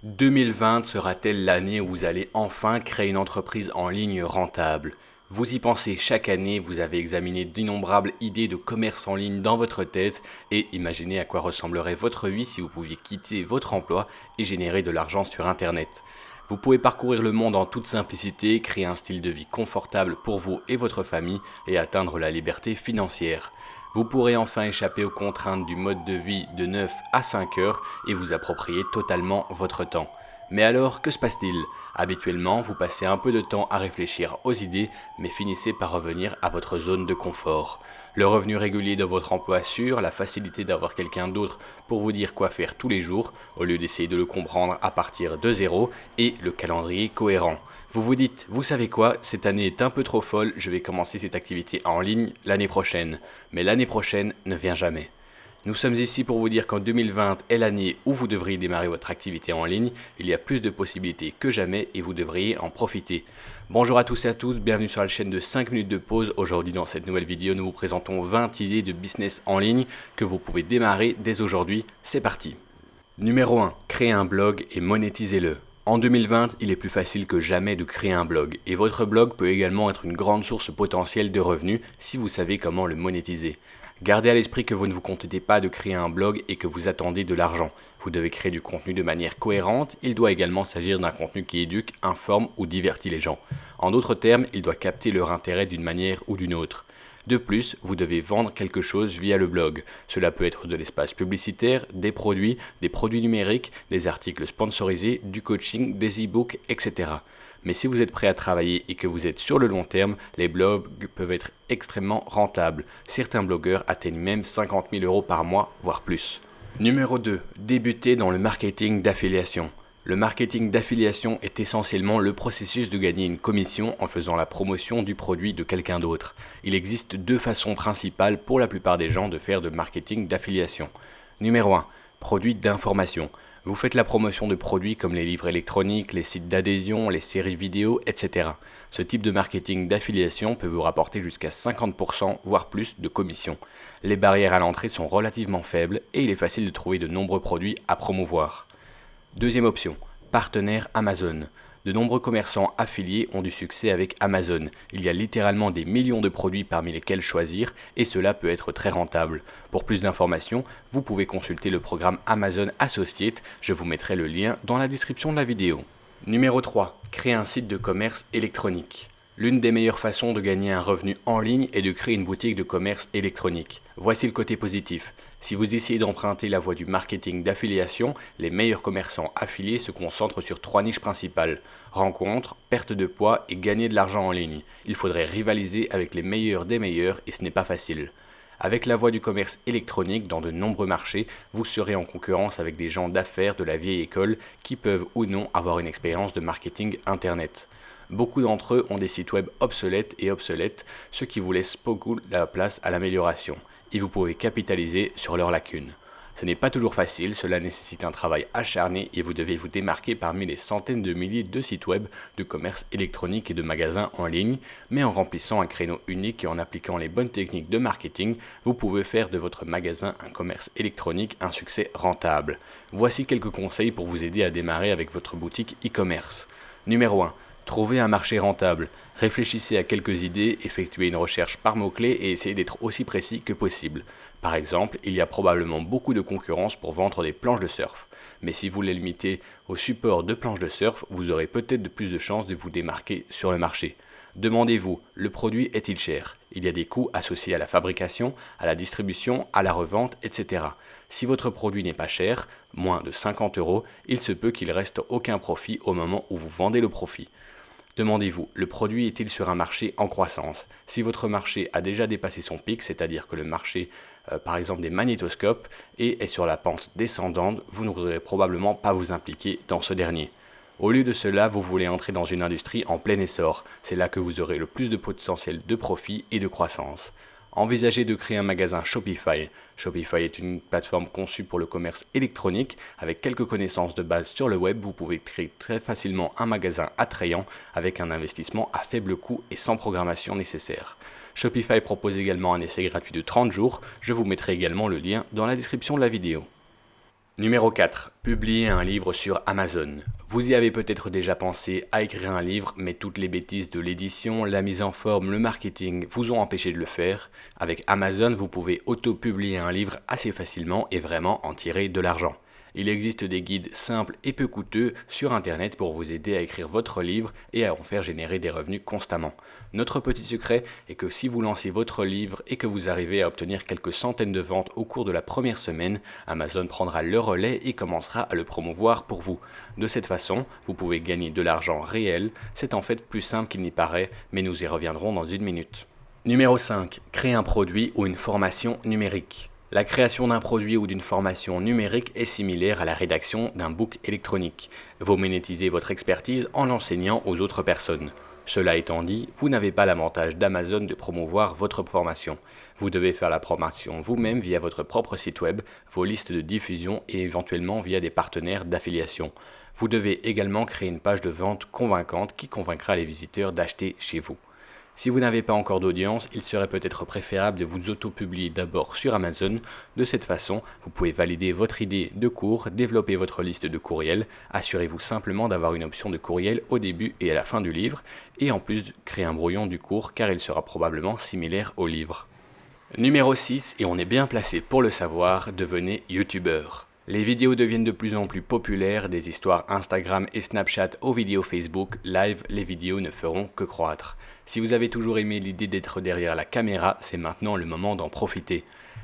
2020 sera-t-elle l'année où vous allez enfin créer une entreprise en ligne rentable? Vous y pensez chaque année, vous avez examiné d'innombrables idées de commerce en ligne dans votre tête et imaginez à quoi ressemblerait votre vie si vous pouviez quitter votre emploi et générer de l'argent sur Internet. Vous pouvez parcourir le monde en toute simplicité, créer un style de vie confortable pour vous et votre famille et atteindre la liberté financière. Vous pourrez enfin échapper aux contraintes du mode de vie de 9 à 5 heures et vous approprier totalement votre temps. Mais alors, que se passe-t-il? Habituellement, vous passez un peu de temps à réfléchir aux idées, mais finissez par revenir à votre zone de confort. Le revenu régulier de votre emploi sûr, la facilité d'avoir quelqu'un d'autre pour vous dire quoi faire tous les jours, au lieu d'essayer de le comprendre à partir de zéro, et le calendrier cohérent. Vous vous dites, vous savez quoi, cette année est un peu trop folle, je vais commencer cette activité en ligne l'année prochaine. Mais l'année prochaine ne vient jamais. Nous sommes ici pour vous dire qu'en 2020 est l'année où vous devriez démarrer votre activité en ligne. Il y a plus de possibilités que jamais et vous devriez en profiter. Bonjour à tous et à toutes, bienvenue sur la chaîne de 5 minutes de pause. Aujourd'hui dans cette nouvelle vidéo, nous vous présentons 20 idées de business en ligne que vous pouvez démarrer dès aujourd'hui. C'est parti. Numéro 1. Créez un blog et monétisez-le. En 2020, il est plus facile que jamais de créer un blog et votre blog peut également être une grande source potentielle de revenus si vous savez comment le monétiser. Gardez à l'esprit que vous ne vous contentez pas de créer un blog et que vous attendez de l'argent. Vous devez créer du contenu de manière cohérente, il doit également s'agir d'un contenu qui éduque, informe ou divertit les gens. En d'autres termes, il doit capter leur intérêt d'une manière ou d'une autre. De plus, vous devez vendre quelque chose via le blog. Cela peut être de l'espace publicitaire, des produits numériques, des articles sponsorisés, du coaching, des e-books, etc. Mais si vous êtes prêt à travailler et que vous êtes sur le long terme, les blogs peuvent être extrêmement rentables. Certains blogueurs atteignent même 50 000 € par mois, voire plus. Numéro 2. Débutez dans le marketing d'affiliation. Le marketing d'affiliation est essentiellement le processus de gagner une commission en faisant la promotion du produit de quelqu'un d'autre. Il existe deux façons principales pour la plupart des gens de faire de marketing d'affiliation. Numéro 1. Produits d'information. Vous faites la promotion de produits comme les livres électroniques, les sites d'adhésion, les séries vidéo, etc. Ce type de marketing d'affiliation peut vous rapporter jusqu'à 50% voire plus de commission. Les barrières à l'entrée sont relativement faibles et il est facile de trouver de nombreux produits à promouvoir. Deuxième option, partenaire Amazon. De nombreux commerçants affiliés ont du succès avec Amazon. Il y a littéralement des millions de produits parmi lesquels choisir et cela peut être très rentable. Pour plus d'informations, vous pouvez consulter le programme Amazon Associate, je vous mettrai le lien dans la description de la vidéo. Numéro 3. Créer un site de commerce électronique. L'une des meilleures façons de gagner un revenu en ligne est de créer une boutique de commerce électronique. Voici le côté positif. Si vous essayez d'emprunter la voie du marketing d'affiliation, les meilleurs commerçants affiliés se concentrent sur 3 niches principales: rencontres, perte de poids et gagner de l'argent en ligne. Il faudrait rivaliser avec les meilleurs des meilleurs et ce n'est pas facile. Avec la voie du commerce électronique dans de nombreux marchés, vous serez en concurrence avec des gens d'affaires de la vieille école qui peuvent ou non avoir une expérience de marketing internet. Beaucoup d'entre eux ont des sites web obsolètes, ce qui vous laisse beaucoup la place à l'amélioration, et vous pouvez capitaliser sur leurs lacunes. Ce n'est pas toujours facile, cela nécessite un travail acharné et vous devez vous démarquer parmi les centaines de milliers de sites web, de commerce électronique et de magasins en ligne, mais en remplissant un créneau unique et en appliquant les bonnes techniques de marketing, vous pouvez faire de votre magasin un commerce électronique un succès rentable. Voici quelques conseils pour vous aider à démarrer avec votre boutique e-commerce. Numéro 1. Trouvez un marché rentable. Réfléchissez à quelques idées, effectuez une recherche par mots-clés et essayez d'être aussi précis que possible. Par exemple, il y a probablement beaucoup de concurrence pour vendre des planches de surf. Mais si vous les limitez au support de planches de surf, vous aurez peut-être de plus de chances de vous démarquer sur le marché. Demandez-vous, le produit est-il cher? Il y a des coûts associés à la fabrication, à la distribution, à la revente, etc. Si votre produit n'est pas cher, moins de 50 €, il se peut qu'il reste aucun profit au moment où vous vendez le profit. Demandez-vous, le produit est-il sur un marché en croissance? Si votre marché a déjà dépassé son pic, c'est-à-dire que le marché, par exemple des magnétoscopes, est sur la pente descendante, vous ne voudrez probablement pas vous impliquer dans ce dernier. Au lieu de cela, vous voulez entrer dans une industrie en plein essor. C'est là que vous aurez le plus de potentiel de profit et de croissance. Envisagez de créer un magasin Shopify. Shopify est une plateforme conçue pour le commerce électronique. Avec quelques connaissances de base sur le web, vous pouvez créer très facilement un magasin attrayant avec un investissement à faible coût et sans programmation nécessaire. Shopify propose également un essai gratuit de 30 jours. Je vous mettrai également le lien dans la description de la vidéo. Numéro 4. Publier un livre sur Amazon. Vous y avez peut-être déjà pensé à écrire un livre, mais toutes les bêtises de l'édition, la mise en forme, le marketing vous ont empêché de le faire. Avec Amazon, vous pouvez auto-publier un livre assez facilement et vraiment en tirer de l'argent. Il existe des guides simples et peu coûteux sur Internet pour vous aider à écrire votre livre et à en faire générer des revenus constamment. Notre petit secret est que si vous lancez votre livre et que vous arrivez à obtenir quelques centaines de ventes au cours de la première semaine, Amazon prendra le relais et commencera à le promouvoir pour vous. De cette façon, vous pouvez gagner de l'argent réel. C'est en fait plus simple qu'il n'y paraît, mais nous y reviendrons dans une minute. Numéro 5. Créer un produit ou une formation numérique. La création d'un produit ou d'une formation numérique est similaire à la rédaction d'un book électronique. Vous monétisez votre expertise en l'enseignant aux autres personnes. Cela étant dit, vous n'avez pas l'avantage d'Amazon de promouvoir votre formation. Vous devez faire la promotion vous-même via votre propre site web, vos listes de diffusion et éventuellement via des partenaires d'affiliation. Vous devez également créer une page de vente convaincante qui convaincra les visiteurs d'acheter chez vous. Si vous n'avez pas encore d'audience, il serait peut-être préférable de vous auto-publier d'abord sur Amazon. De cette façon, vous pouvez valider votre idée de cours, développer votre liste de courriels, assurez-vous simplement d'avoir une option de courriel au début et à la fin du livre, et en plus créer un brouillon du cours car il sera probablement similaire au livre. Numéro 6, et on est bien placé pour le savoir, devenez youtubeur. Les vidéos deviennent de plus en plus populaires, des histoires Instagram et Snapchat aux vidéos Facebook, live, les vidéos ne feront que croître. Si vous avez toujours aimé l'idée d'être derrière la caméra, c'est maintenant le moment d'en profiter.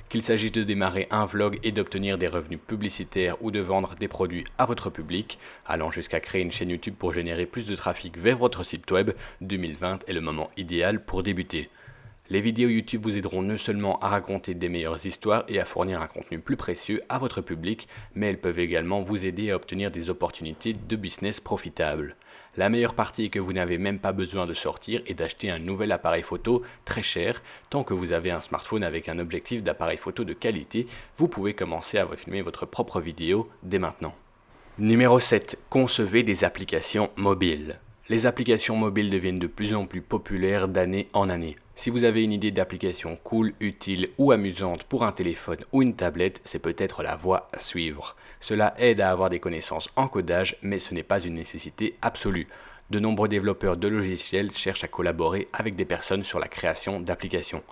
Qu'il s'agisse de démarrer un vlog et d'obtenir des revenus publicitaires ou de vendre des produits à votre public, allant jusqu'à créer une chaîne YouTube pour générer plus de trafic vers votre site web, 2020 est le moment idéal pour débuter. Les vidéos YouTube vous aideront non seulement à raconter des meilleures histoires et à fournir un contenu plus précieux à votre public, mais elles peuvent également vous aider à obtenir des opportunités de business profitables. La meilleure partie est que vous n'avez même pas besoin de sortir et d'acheter un nouvel appareil photo très cher. Tant que vous avez un smartphone avec un objectif d'appareil photo de qualité, vous pouvez commencer à filmer votre propre vidéo dès maintenant. Numéro 7. Concevez des applications mobiles. Les applications mobiles deviennent de plus en plus populaires d'année en année. Si vous avez une idée d'application cool, utile ou amusante pour un téléphone ou une tablette, c'est peut-être la voie à suivre. Cela aide à avoir des connaissances en codage, mais ce n'est pas une nécessité absolue. De nombreux développeurs de logiciels cherchent à collaborer avec des personnes sur la création d'applications.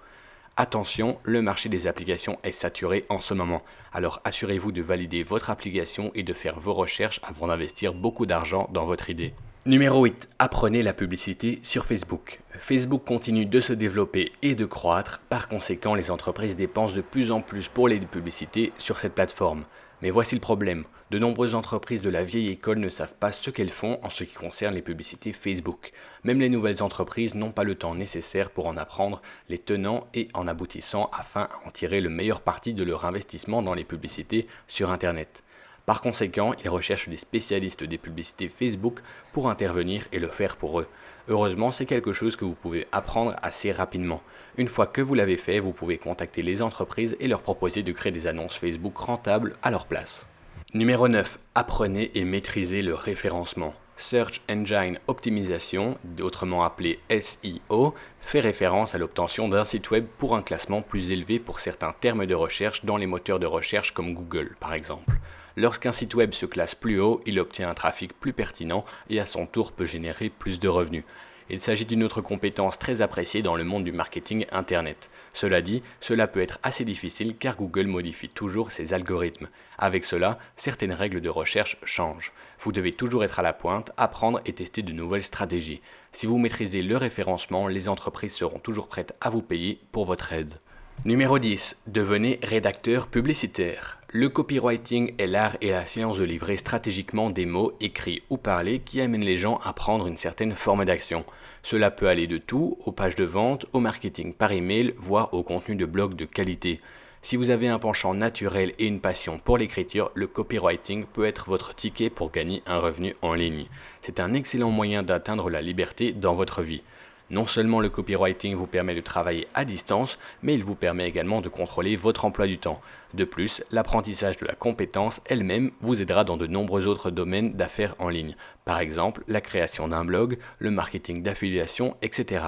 Attention, le marché des applications est saturé en ce moment, alors assurez-vous de valider votre application et de faire vos recherches avant d'investir beaucoup d'argent dans votre idée. Numéro 8. Apprenez la publicité sur Facebook. Facebook continue de se développer et de croître, par conséquent les entreprises dépensent de plus en plus pour les publicités sur cette plateforme. Mais voici le problème, de nombreuses entreprises de la vieille école ne savent pas ce qu'elles font en ce qui concerne les publicités Facebook. Même les nouvelles entreprises n'ont pas le temps nécessaire pour en apprendre les tenants et en aboutissant afin d'en tirer le meilleur parti de leur investissement dans les publicités sur Internet. Par conséquent, ils recherchent des spécialistes des publicités Facebook pour intervenir et le faire pour eux. Heureusement, c'est quelque chose que vous pouvez apprendre assez rapidement. Une fois que vous l'avez fait, vous pouvez contacter les entreprises et leur proposer de créer des annonces Facebook rentables à leur place. Numéro 9. Apprenez et maîtrisez le référencement. Search Engine Optimization, autrement appelé SEO, fait référence à l'obtention d'un site web pour un classement plus élevé pour certains termes de recherche dans les moteurs de recherche comme Google par exemple. Lorsqu'un site web se classe plus haut, il obtient un trafic plus pertinent et à son tour peut générer plus de revenus. Il s'agit d'une autre compétence très appréciée dans le monde du marketing Internet. Cela dit, cela peut être assez difficile car Google modifie toujours ses algorithmes. Avec cela, certaines règles de recherche changent. Vous devez toujours être à la pointe, apprendre et tester de nouvelles stratégies. Si vous maîtrisez le référencement, les entreprises seront toujours prêtes à vous payer pour votre aide. Numéro 10. Devenez rédacteur publicitaire. Le copywriting est l'art et la science de livrer stratégiquement des mots écrits ou parlés qui amènent les gens à prendre une certaine forme d'action. Cela peut aller de tout, aux pages de vente, au marketing par email, voire au contenu de blog de qualité. Si vous avez un penchant naturel et une passion pour l'écriture, le copywriting peut être votre ticket pour gagner un revenu en ligne. C'est un excellent moyen d'atteindre la liberté dans votre vie. Non seulement le copywriting vous permet de travailler à distance, mais il vous permet également de contrôler votre emploi du temps. De plus, l'apprentissage de la compétence elle-même vous aidera dans de nombreux autres domaines d'affaires en ligne, par exemple la création d'un blog, le marketing d'affiliation, etc.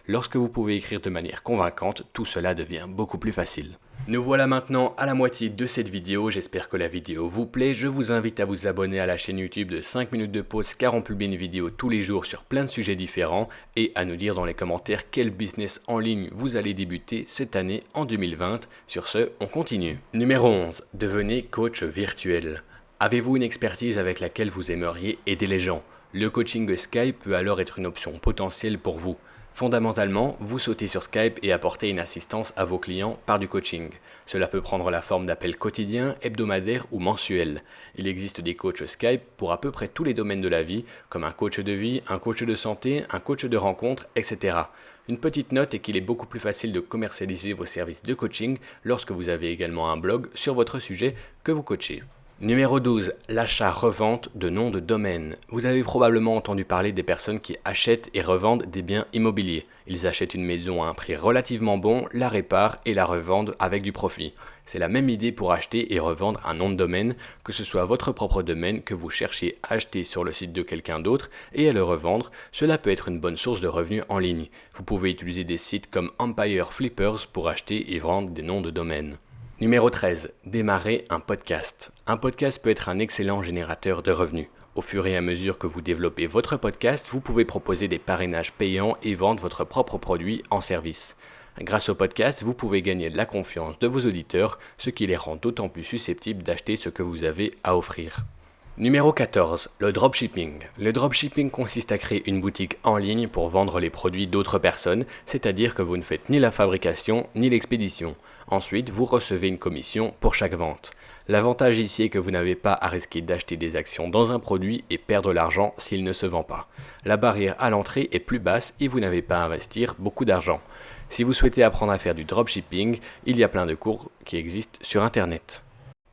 Lorsque vous pouvez écrire de manière convaincante, tout cela devient beaucoup plus facile. Nous voilà maintenant à la moitié de cette vidéo, j'espère que la vidéo vous plaît. Je vous invite à vous abonner à la chaîne YouTube de 5 minutes de pause car on publie une vidéo tous les jours sur plein de sujets différents et à nous dire dans les commentaires quel business en ligne vous allez débuter cette année en 2020. Sur ce, on continue. Numéro 11. Devenez coach virtuel. Avez-vous une expertise avec laquelle vous aimeriez aider les gens? Le coaching Skype peut alors être une option potentielle pour vous. Fondamentalement, vous sautez sur Skype et apportez une assistance à vos clients par du coaching. Cela peut prendre la forme d'appels quotidiens, hebdomadaires ou mensuels. Il existe des coachs Skype pour à peu près tous les domaines de la vie, comme un coach de vie, un coach de santé, un coach de rencontre, etc. Une petite note est qu'il est beaucoup plus facile de commercialiser vos services de coaching lorsque vous avez également un blog sur votre sujet que vous coachez. Numéro 12. L'achat-revente de noms de domaine. Vous avez probablement entendu parler des personnes qui achètent et revendent des biens immobiliers. Ils achètent une maison à un prix relativement bon, la réparent et la revendent avec du profit. C'est la même idée pour acheter et revendre un nom de domaine, que ce soit votre propre domaine que vous cherchez à acheter sur le site de quelqu'un d'autre et à le revendre, cela peut être une bonne source de revenus en ligne. Vous pouvez utiliser des sites comme Empire Flippers pour acheter et vendre des noms de domaine. Numéro 13. Démarrer un podcast. Un podcast peut être un excellent générateur de revenus. Au fur et à mesure que vous développez votre podcast, vous pouvez proposer des parrainages payants et vendre votre propre produit en service. Grâce au podcast, vous pouvez gagner la confiance de vos auditeurs, ce qui les rend d'autant plus susceptibles d'acheter ce que vous avez à offrir. Numéro 14. Le dropshipping. Le dropshipping consiste à créer une boutique en ligne pour vendre les produits d'autres personnes, c'est-à-dire que vous ne faites ni la fabrication ni l'expédition. Ensuite, vous recevez une commission pour chaque vente. L'avantage ici est que vous n'avez pas à risquer d'acheter des actions dans un produit et perdre l'argent s'il ne se vend pas. La barrière à l'entrée est plus basse et vous n'avez pas à investir beaucoup d'argent. Si vous souhaitez apprendre à faire du dropshipping, il y a plein de cours qui existent sur Internet.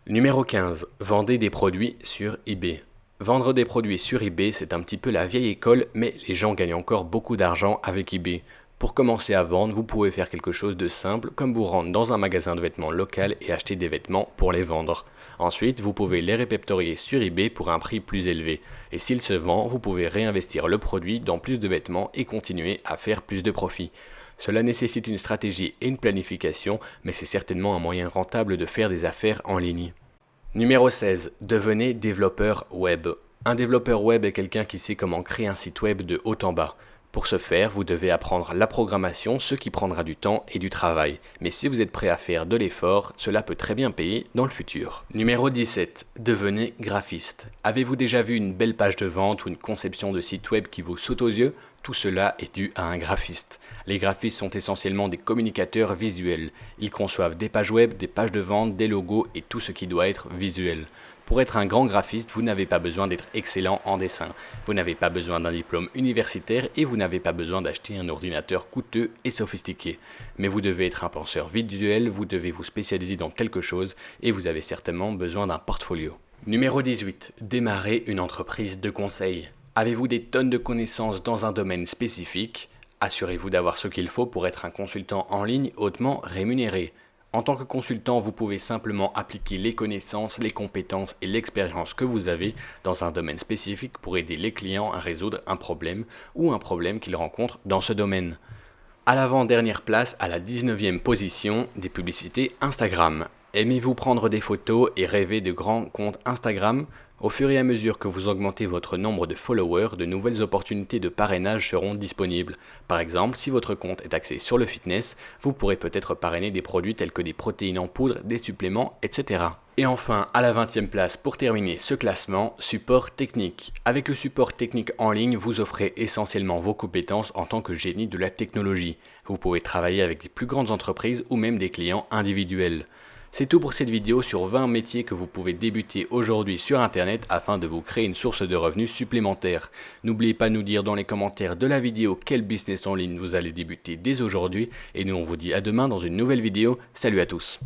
Numéro 15. Vendez des produits sur eBay. Vendre des produits sur eBay, c'est un petit peu la vieille école, mais les gens gagnent encore beaucoup d'argent avec eBay. Pour commencer à vendre, vous pouvez faire quelque chose de simple, comme vous rendre dans un magasin de vêtements local et acheter des vêtements pour les vendre. Ensuite, vous pouvez les répertorier sur eBay pour un prix plus élevé. Et s'il se vend, vous pouvez réinvestir le produit dans plus de vêtements et continuer à faire plus de profit. Cela nécessite une stratégie et une planification, mais c'est certainement un moyen rentable de faire des affaires en ligne. Numéro 16. Devenez développeur web. Un développeur web est quelqu'un qui sait comment créer un site web de haut en bas. Pour ce faire, vous devez apprendre la programmation, ce qui prendra du temps et du travail. Mais si vous êtes prêt à faire de l'effort, cela peut très bien payer dans le futur. Numéro 17. Devenez graphiste. Avez-vous déjà vu une belle page de vente ou une conception de site web qui vous saute aux yeux? Tout cela est dû à un graphiste. Les graphistes sont essentiellement des communicateurs visuels. Ils conçoivent des pages web, des pages de vente, des logos et tout ce qui doit être visuel. Pour être un grand graphiste, vous n'avez pas besoin d'être excellent en dessin. Vous n'avez pas besoin d'un diplôme universitaire et vous n'avez pas besoin d'acheter un ordinateur coûteux et sophistiqué. Mais vous devez être un penseur visuel, vous devez vous spécialiser dans quelque chose et vous avez certainement besoin d'un portfolio. Numéro 18. Démarrer une entreprise de conseil. Avez-vous des tonnes de connaissances dans un domaine spécifique? Assurez-vous d'avoir ce qu'il faut pour être un consultant en ligne hautement rémunéré. En tant que consultant, vous pouvez simplement appliquer les connaissances, les compétences et l'expérience que vous avez dans un domaine spécifique pour aider les clients à résoudre un problème ou un problème qu'ils rencontrent dans ce domaine. À l'avant-dernière place, à la 19e position, des publicités Instagram. Aimez-vous prendre des photos et rêver de grands comptes Instagram? Au fur et à mesure que vous augmentez votre nombre de followers, de nouvelles opportunités de parrainage seront disponibles. Par exemple, si votre compte est axé sur le fitness, vous pourrez peut-être parrainer des produits tels que des protéines en poudre, des suppléments, etc. Et enfin, à la 20e place, pour terminer ce classement, support technique. Avec le support technique en ligne, vous offrez essentiellement vos compétences en tant que génie de la technologie. Vous pouvez travailler avec les plus grandes entreprises ou même des clients individuels. C'est tout pour cette vidéo sur 20 métiers que vous pouvez débuter aujourd'hui sur Internet afin de vous créer une source de revenus supplémentaire. N'oubliez pas de nous dire dans les commentaires de la vidéo quel business en ligne vous allez débuter dès aujourd'hui et nous on vous dit à demain dans une nouvelle vidéo. Salut à tous!